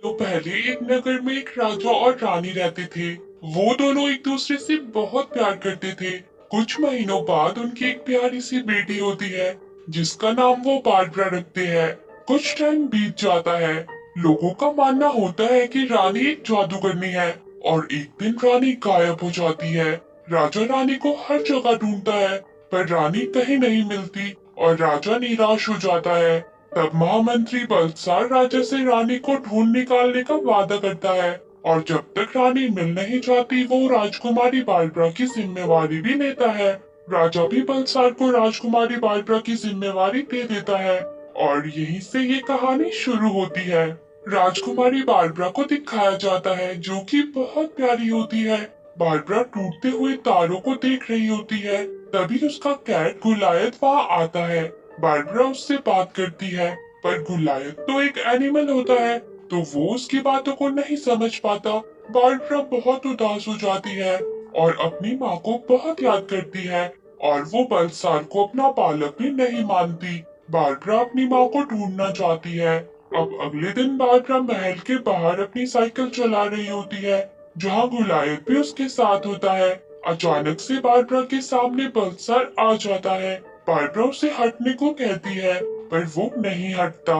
तो पहले एक नगर में एक राजा और रानी रहते थे। वो दोनों एक दूसरे से बहुत प्यार करते थे। कुछ महीनों बाद उनकी एक प्यारी सी बेटी होती है, जिसका नाम वो बारबरा रखते हैं। कुछ टाइम बीत जाता है। लोगों का मानना होता है कि रानी एक जादूगरनी है, और एक दिन रानी गायब हो जाती है। राजा रानी को हर जगह ढूंढता है, पर रानी कहीं नहीं मिलती, और राजा निराश हो जाता है। तब महामंत्री बलसार राजा से रानी को ढूंढ निकालने का वादा करता है, और जब तक रानी मिल नहीं जाती वो राजकुमारी बारबरा की जिम्मेवारी भी लेता है। राजा भी बलसार को राजकुमारी बारबरा की जिम्मेवारी दे देता है, और यहीं से ये कहानी शुरू होती है। राजकुमारी बारबरा को दिखाया जाता है, जो कि बहुत प्यारी होती है। बारबरा टूटते हुए तारों को देख रही होती है। तभी उसका कैट गुलायत वहाँ आता है। बारबरा उससे बात करती है, पर गुलायत तो एक एनिमल होता है, तो वो उसकी बातों को नहीं समझ पाता। बारबरा बहुत उदास हो जाती है, और अपनी माँ को बहुत याद करती है, और वो बलसार को अपना बालक भी नहीं मानती। बारबरा अपनी माँ को ढूंढना चाहती है। अब अगले दिन बारबरा महल के बाहर अपनी साइकिल चला रही होती है, जहाँ गुलायत भी उसके साथ होता है। अचानक से बारबरा के सामने बलसार आ जाता है। बारबरा उसे हटने को कहती है, पर वो नहीं हटता,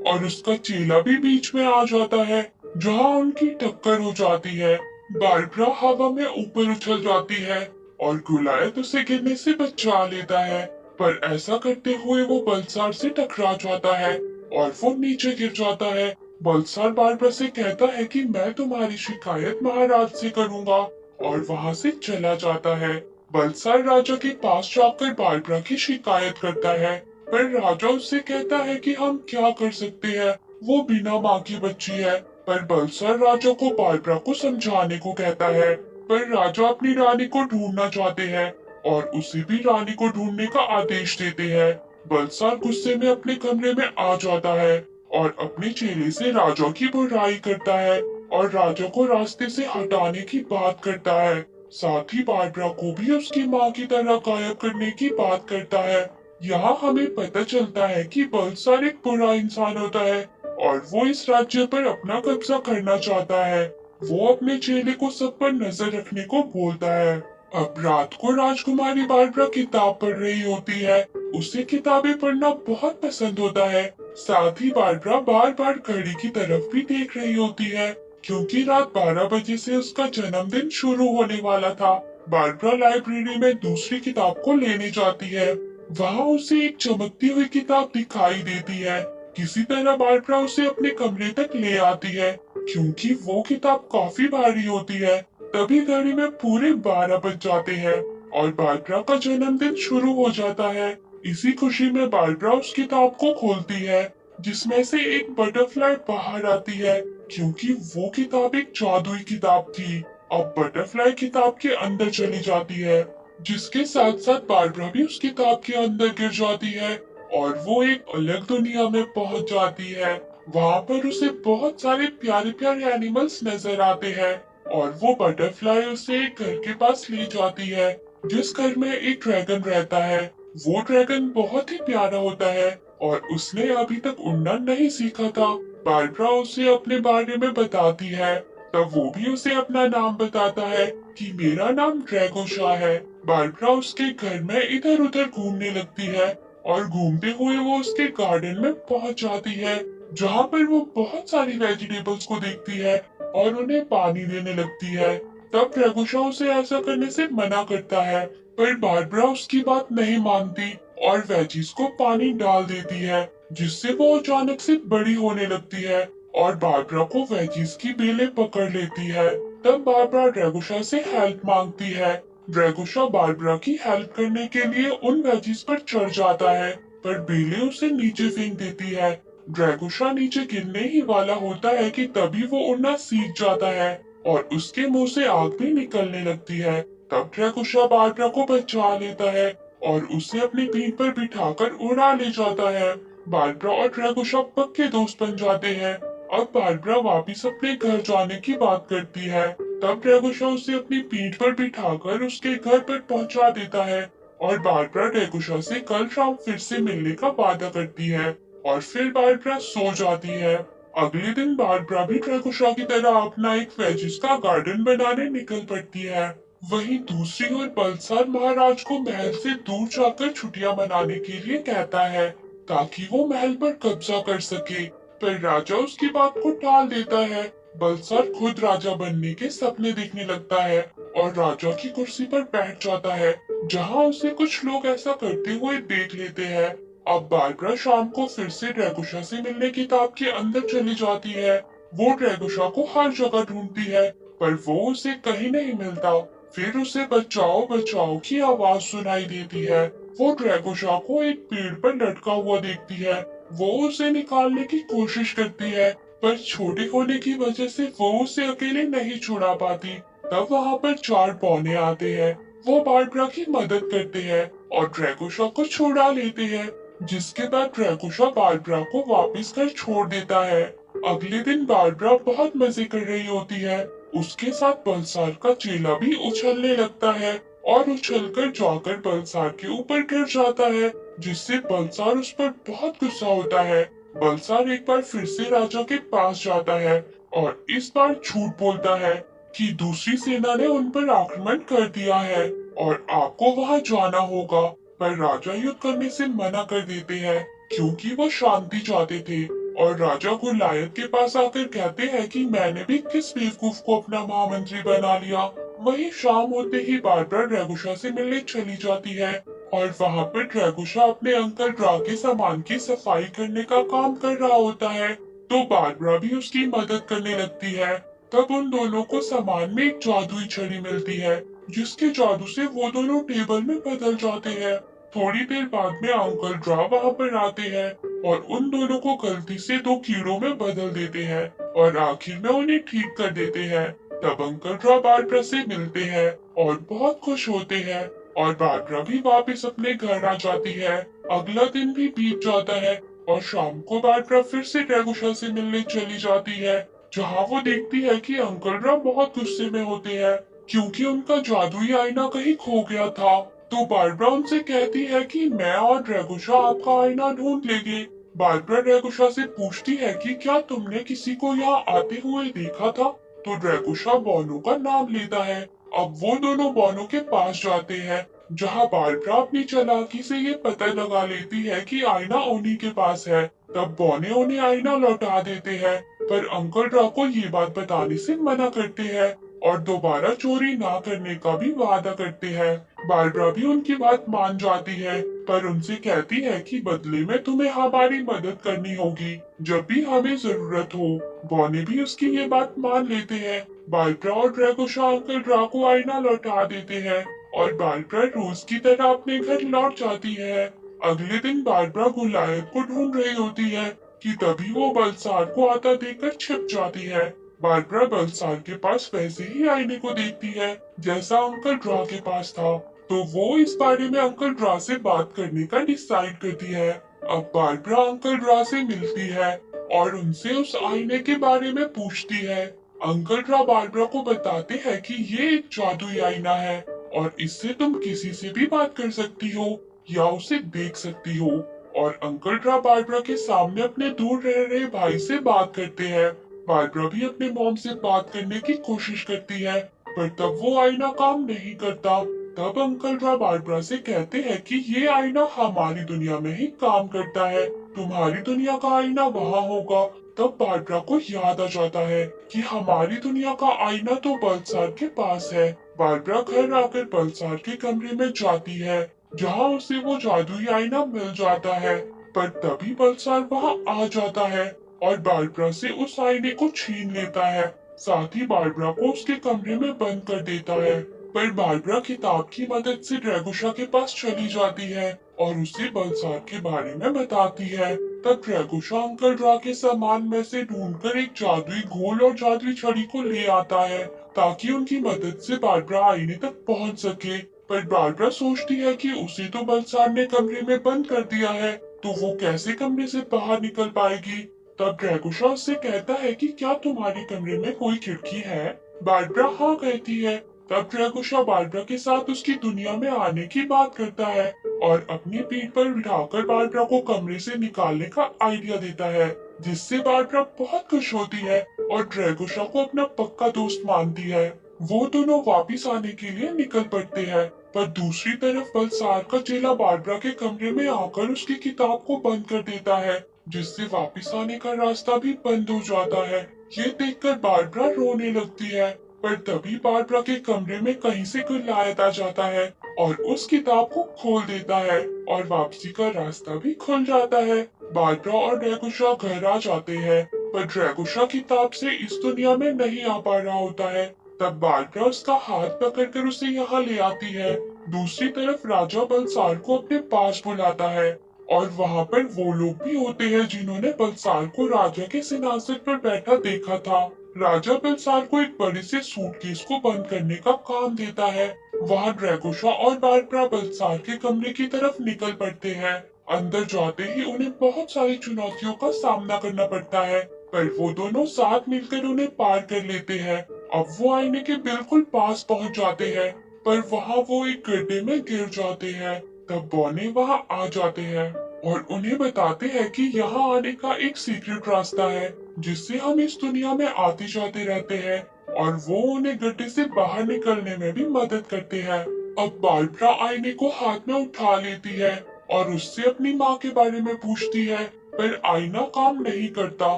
और उसका चेला भी बीच में आ जाता है, जहाँ उनकी टक्कर हो जाती है। बारबरा हवा में ऊपर उछल जाती है, और गुलायत उसे गिरने से बचा लेता है, पर ऐसा करते हुए वो बलसार से टकरा जाता है, और वो नीचे गिर जाता है। बलसार बारबरा से कहता है कि मैं तुम्हारी शिकायत महाराज से करूंगा, और वहाँ से चला जाता है। बलसार राजा के पास जाकर बारबरा की शिकायत करता है, पर राजा उससे कहता है कि हम क्या कर सकते हैं, वो बिना माँ की बच्ची है। पर बलसार राजा को बारबरा को समझाने को कहता है, पर राजा अपनी रानी को ढूंढना चाहते हैं, और उसे भी रानी को ढूंढने का आदेश देते हैं। बलसार गुस्से में अपने कमरे में आ जाता है, और अपने चेले से राजा की बुराई करता है, और राजा को रास्ते से हटाने की बात करता है। साथ ही बारबरा को भी उसकी माँ की तरह गायब करने की बात करता है। यहाँ हमें पता चलता है कि बलसार एक बुरा इंसान होता है, और वो इस राज्य पर अपना कब्जा करना चाहता है। वो अपने चेले को सब पर नजर रखने को बोलता है। अब रात को राजकुमारी बारबरा किताब पढ़ रही होती है। उसे किताबें पढ़ना बहुत पसंद होता है। साथ ही बारबरा बार बार घड़ी की तरफ भी देख रही होती है, क्योंकि रात 12 बजे से उसका जन्मदिन शुरू होने वाला था। बारबरा लाइब्रेरी में दूसरी किताब को लेने जाती है। वहाँ उसे एक चमकती हुई किताब दिखाई देती है। किसी तरह बारबरा उसे अपने कमरे तक ले आती है, क्योंकि वो किताब काफी भारी होती है। तभी घड़ी में पूरे 12 बज जाते हैं, और बारबरा का जन्मदिन शुरू हो जाता है। इसी खुशी में बारबरा उस किताब को खोलती है, जिसमें से एक बटरफ्लाई बाहर आती है, क्योंकि वो किताब एक जादुई किताब थी। अब बटरफ्लाई किताब के अंदर चली जाती है, जिसके साथ साथ बारबरा भी उस किताब के अंदर गिर जाती है, और वो एक अलग दुनिया में पहुंच जाती है। वहाँ पर उसे बहुत सारे प्यारे प्यारे एनिमल्स नजर आते हैं, और वो बटरफ्लाई उसे एक घर के पास ले जाती है, जिस घर में एक ड्रैगन रहता है। वो ड्रैगन बहुत ही प्यारा होता है, और उसने अभी तक उड़ना नहीं सीखा था। बारबरा उसे अपने बारे में बताती है। तब वो भी उसे अपना नाम बताता है कि मेरा नाम ड्रैगोशा है। बारबरा उसके घर में इधर उधर घूमने लगती है, और घूमते हुए वो उसके गार्डन में पहुंच जाती है, जहाँ पर वो बहुत सारी वेजिटेबल्स को देखती है, और उन्हें पानी देने लगती है। तब ड्रैगोशा उसे ऐसा करने से मना करता है, पर बारबरा उसकी बात नहीं मानती, और वेजिस को पानी डाल देती है, जिससे वो अचानक से बड़ी होने लगती है, और बारबरा को वेजिस की बेलें पकड़ लेती है। तब बारबरा ड्रैगोशा से हेल्प मांगती है। ड्रैगोशा बारबरा की हेल्प करने के लिए उन वेजिस पर चढ़ जाता है, पर बेले उसे नीचे फेंक देती है। ड्रैगोशा नीचे गिरने ही वाला होता है कि तभी वो उड़ना सीख जाता है, और उसके मुंह से आग भी निकलने लगती है। तब ड्रैगोशा बारबरा को बचा लेता है, और उसे अपनी पीठ पर बिठाकर उड़ा ले जाता है। बारबरा और ड्रैगोशा पक्के दोस्त बन जाते हैं। अब बारबरा वापिस अपने घर जाने की बात करती है। तब ड्रैगोशा उसे अपनी पीठ पर बिठाकर उसके घर पर पहुंचा देता है, और बारबरा ड्रैगोशा से कल शाम फिर से मिलने का वादा करती है, और फिर बारबरा सो जाती है। अगले दिन बारबरा भी ड्रैगोशा की तरह अपना एक वेजिस का गार्डन बनाने निकल पड़ती है। वहीं दूसरी ओर बलसार महाराज को महल से दूर जाकर छुट्टियां मनाने के लिए कहता है ताकि वो महल पर कब्जा कर सके, पर राजा उसकी बात को टाल देता है। बलसार खुद राजा बनने के सपने देखने लगता है और राजा की कुर्सी पर बैठ जाता है, जहां उसे कुछ लोग ऐसा करते हुए देख लेते हैं। अब बारबरा शाम को फिर से ड्रैगोशा से मिलने किताब के अंदर चली जाती है। वो ड्रैगोशा को हर जगह ढूंढती है, पर वो उसे कहीं नहीं मिलता। फिर उसे बचाओ बचाओ की आवाज सुनाई देती है। वो ड्रैगोशा को एक पेड़ पर लटका हुआ देखती है। वो उसे निकालने की कोशिश करती है, पर छोटे होने की वजह से वो उसे अकेले नहीं छुड़ा पाती। तब वहाँ पर 4 बौने आते हैं। वो बारबरा की मदद करते हैं और ड्रैगोशा को छुड़ा लेते हैं, जिसके बाद ड्रैगोशा बारबरा को वापस घर छोड़ देता है। अगले दिन बारबरा बहुत मजे कर रही होती है। उसके साथ बलसार का चेला भी उछलने लगता है और उछलकर जाकर बलसार के ऊपर गिर जाता है, जिससे बलसार उस पर बहुत गुस्सा होता है। बलसार एक बार फिर से राजा के पास जाता है और इस बार झूठ बोलता है कि दूसरी सेना ने उन पर आक्रमण कर दिया है और आपको वहां जाना होगा। पर राजा युद्ध करने से मना कर देते हैं क्योंकि वो शांति चाहते थे। और राजा गुलायत के पास आकर कहते हैं कि मैंने भी किस बेवकूफ को अपना महामंत्री बना लिया। वहीं शाम होते ही बारबरा ड्रैगोशा से मिलने चली जाती है और वहाँ पर ड्रैगोशा अपने अंकल ड्रा के सामान की सफाई करने का काम कर रहा होता है, तो बारबरा भी उसकी मदद करने लगती है। तब उन दोनों को सामान में एक जादुई छड़ी मिलती है, जिसके जादू से वो दोनों टेबल में बदल जाते हैं। थोड़ी देर बाद में अंकल ड्रा वहाँ पर आते हैं और उन दोनों को गलती से 2 कीड़ों में बदल देते हैं और आखिर में उन्हें ठीक कर देते हैं। तब अंकल ड्रा बारबरा से मिलते हैं और बहुत खुश होते हैं और बारबरा भी वापस अपने घर आ जाती है। अगला दिन भी बीत जाता है और शाम को बारबरा फिर से ड्रैगोशा से मिलने चली जाती है, जहाँ वो देखती है कि अंकल ड्रा बहुत गुस्से में होते हैं क्योंकि उनका जादुई आईना कहीं खो गया था। तो बारबरा उनसे कहती है कि मैं और ड्रैगोशा आपका आईना ढूंढ लेंगे। बारबरा ड्रैगोशा से पूछती है कि क्या तुमने किसी को यहाँ आते हुए देखा था? तो ड्रैगोशा बॉनो का नाम लेता है। अब वो दोनों बॉनो के पास जाते हैं, जहाँ बारबरा अपनी चालाकी से ये पता लगा लेती है कि आईना उन्हीं के पास है। तब बॉने उन्हें आईना लौटा देते हैं, पर अंकल ड्रा को ये बात बताने से मना करते हैं और दोबारा चोरी ना करने का भी वादा करते हैं। बारबरा भी उनकी बात मान जाती है, पर उनसे कहती है कि बदले में तुम्हें हमारी मदद करनी होगी जब भी हमें जरूरत हो। बॉने भी उसकी ये बात मान लेते हैं। बारबरा और ड्रैगोशा अंकल ड्रा को आईना लौटा देते हैं और बारबरा रोज की तरह अपने घर लौट जाती है। अगले दिन बारबरा गुलायत को ढूंढ रही होती है कि तभी वो बलसार को आता देखकर छिप जाती है। बारबरा बलसार के पास वैसे ही आईने को देखती है जैसा अंकल ड्रा के पास था, तो वो इस बारे में अंकल ड्रा से बात करने का डिसाइड करती है। अब बारबरा अंकल ड्रा से मिलती है और उनसे उस आईने के बारे में पूछती है। अंकल ड्रा बारबरा को बताते हैं कि ये एक जादुई आईना है और इससे तुम किसी से भी बात कर सकती हो या उसे देख सकती हो। और अंकल ड्रा बारबरा के सामने अपने दूर रह रहे भाई से बात करते हैं। बारबरा भी अपने मॉम से बात करने की कोशिश करती है, पर तब वो आईना काम नहीं करता। तब अंकल ड्रा बारबरा से कहते हैं कि ये आईना हमारी दुनिया में ही काम करता है, तुम्हारी दुनिया का आईना वहाँ होगा। तब बारबरा को याद आ जाता है कि हमारी दुनिया का आईना तो बलसार के पास है। बारबरा घर आकर बलसार के कमरे में जाती है, जहाँ उसे वो जादुई आईना मिल जाता है, पर तभी बलसार वहाँ आ जाता है और बारबरा से उस आईने को छीन लेता है। साथ ही बारबरा को उसके कमरे में बंद कर देता है। पर बारबरा किताब की मदद से ड्रैगोशा के पास चली जाती है और उसे बलसार के बारे में बताती है। तब ड्रैगोशा अंकल ड्रा के सामान में से ढूंढकर एक जादुई घोल और जादुई छड़ी को ले आता है, ताकि उनकी मदद से बारबरा आईने तक पहुंच सके। पर बारबरा सोचती है कि उसे तो बलसार ने कमरे में बंद कर दिया है, तो वो कैसे कमरे से बाहर निकल पाएगी। तब ड्रैगोशा उससे कहता है कि क्या तुम्हारे कमरे में कोई खिड़की है? बारबरा हाँ कहती है। तब ड्रैगोशा बारबरा के साथ उसकी दुनिया में आने की बात करता है और अपनी पीठ पर बिठाकर बारबरा को कमरे से निकालने का आइडिया देता है। जिससे बारबरा बहुत खुश होती है और ड्रैगोशा को अपना पक्का दोस्त मानती है। वो दोनों वापिस आने के लिए निकल पड़ते हैं, पर दूसरी तरफ बलसार का चेला बारबरा के कमरे में आकर उसकी किताब को बंद कर देता है, जिससे वापिस आने का रास्ता भी बंद हो जाता है। ये देखकर बारबरा रोने लगती है, पर तभी बारबरा के कमरे में कहीं से गुलायत आ जाता है और उस किताब को खोल देता है और वापसी का रास्ता भी खुल जाता है। बारबरा और ड्रैगोशा घर आ जाते हैं, पर ड्रैगोशा किताब से इस दुनिया में नहीं आ पा रहा होता है। तब बारबरा उसका हाथ पकड़कर उसे यहाँ ले आती है। दूसरी तरफ राजा बलसार को अपने पास बुलाता है और वहाँ पर वो लोग भी होते हैं जिन्होंने बलसार को राजा के सिंहासन पर बैठा देखा था। राजा बलसार को एक बड़े से सूटकेस को बंद करने का काम देता है। वहाँ ड्रैगोशा और बारबरा बलसार के कमरे की तरफ निकल पड़ते हैं। अंदर जाते ही उन्हें बहुत सारी चुनौतियों का सामना करना पड़ता है, पर वो दोनों साथ मिलकर उन्हें पार कर लेते हैं। अब वो आईने के बिल्कुल पास पहुंच जाते हैं, पर वहाँ वो एक गड्ढे में गिर जाते हैं। तब बॉनी वहाँ आ जाते हैं और उन्हें बताते हैं कि यहाँ आने का एक सीक्रेट रास्ता है, जिससे हम इस दुनिया में आते जाते रहते हैं, और वो उन्हें गड्ढे से बाहर निकलने में भी मदद करते हैं। अब बारबरा आईने को हाथ में उठा लेती है और उससे अपनी माँ के बारे में पूछती है, पर आईना काम नहीं करता।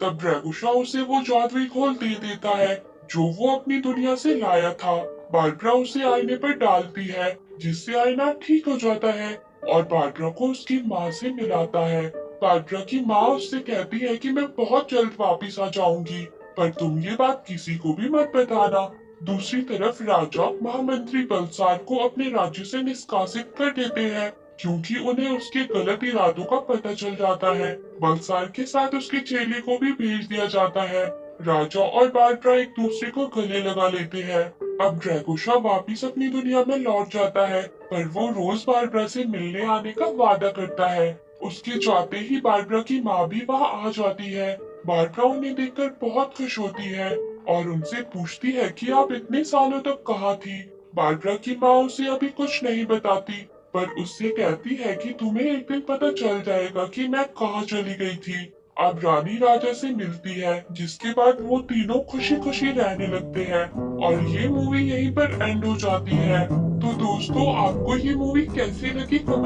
तब ड्रैगोशा उसे वो जादुई घोल दे देता है जो वो अपनी दुनिया से लाया था। बारबरा उसे आईने पर डालती है, जिससे आईना ठीक हो जाता है और बारबरा को उसकी माँ से मिलाता है। बारबरा की माँ उससे कहती है कि मैं बहुत जल्द वापिस आ जाऊंगी, पर तुम ये बात किसी को भी मत बताना। दूसरी तरफ राजा महामंत्री बलसार को अपने राज्य से निष्कासित कर देते हैं, क्योंकि उन्हें उसके गलत इरादों का पता चल जाता है। बलसार के साथ उसके चेले को भी भेज दिया जाता है। राजा और बारबरा एक दूसरे को गले लगा लेते हैं। अब ड्रैगोशा वापिस अपनी दुनिया में लौट जाता है, पर वो रोज बारबरा से मिलने आने का वादा करता है। उसके जाते ही बारबरा की माँ भी वहाँ आ जाती है। बारबरा उन्हें देखकर बहुत खुश होती है और उनसे पूछती है कि आप इतने सालों तक कहाँ थी। बारबरा की माँ उसे अभी कुछ नहीं बताती, पर उससे कहती है कि तुम्हें एक दिन पता चल जाएगा कि मैं कहाँ चली गई थी। अब रानी राजा से मिलती है, जिसके बाद वो तीनों खुशी खुशी रहने लगते हैं और ये मूवी यहीं पर एंड हो जाती है। तो दोस्तों, आपको ये मूवी कैसी लगी कमेंट